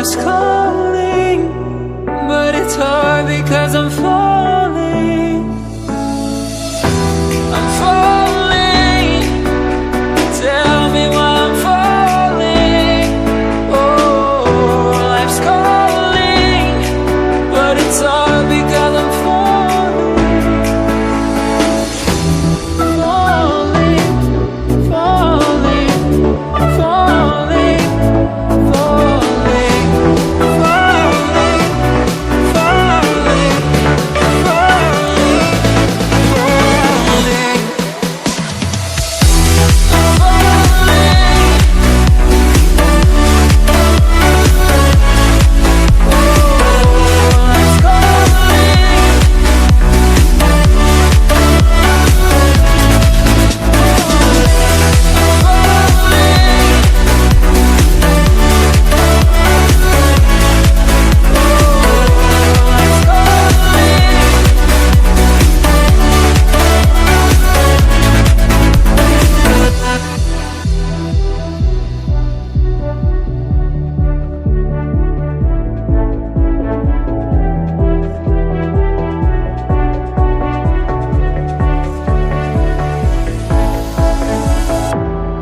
life's calling, but it's hard because I'm falling. I'm falling. Tell me why I'm falling. Oh, life's calling, but it's hard because I'm falling. Falling, falling, falling, falling, falling, falling,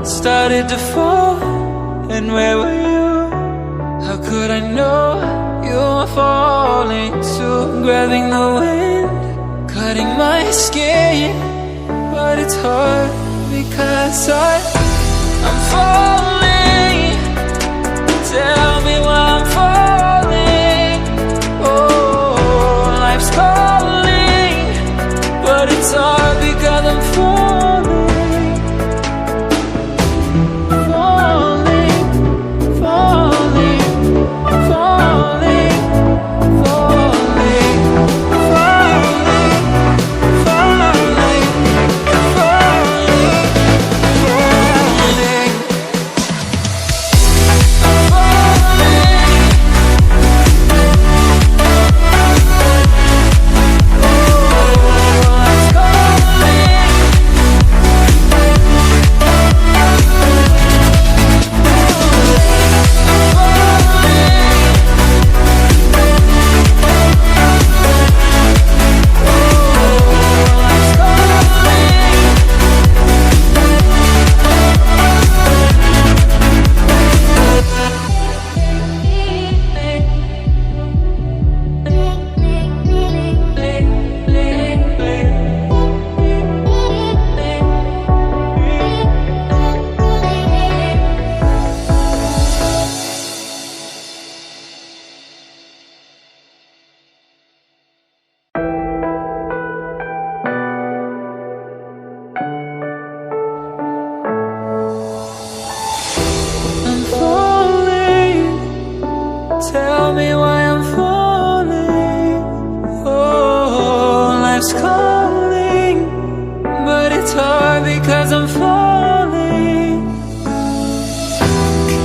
started to fall, and where were you? How could I know you were falling too? Grabbing the wind, cutting my skin, but it's hard because I'm falling. Tell me why I'm falling. Oh, life's calling, but it's hard because I'm falling. Tell me why I'm falling. Oh, life's calling, but it's hard because I'm falling.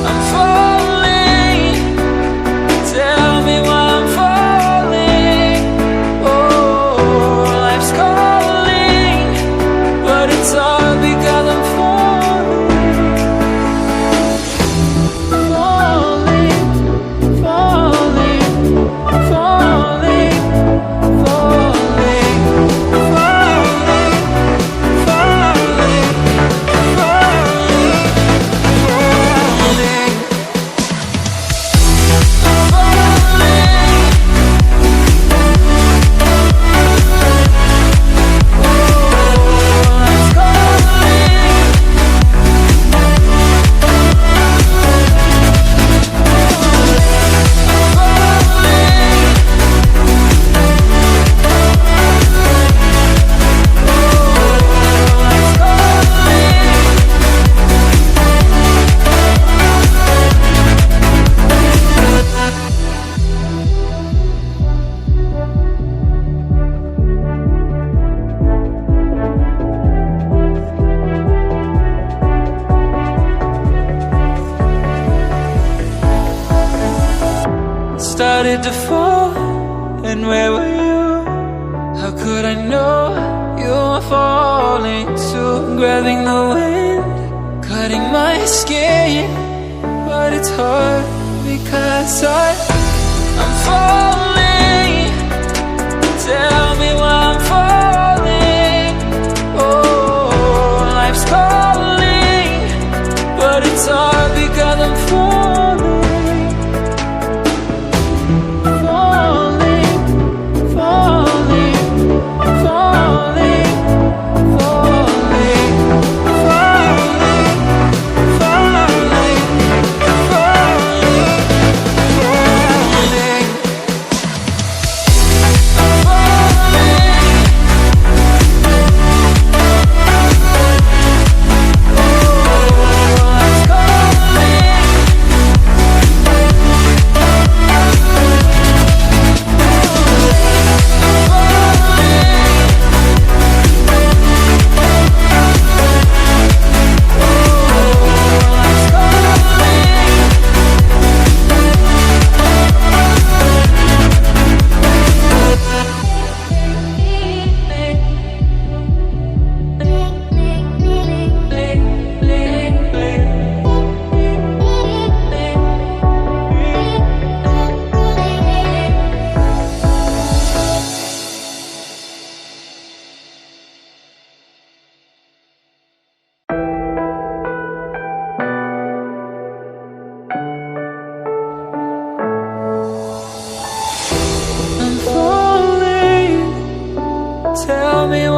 I'm falling. Tell me why I'm falling. Oh, life's calling, but it's hard because I'm falling. Started to fall, and where were you? How could I know you were falling too? Grabbing the wind, cutting my skin, but it's hard because I'm falling. Tell me why I'm falling. Oh, life's calling, but it's hard because I'm falling, falling, falling, falling, falling, falling, falling, Tell me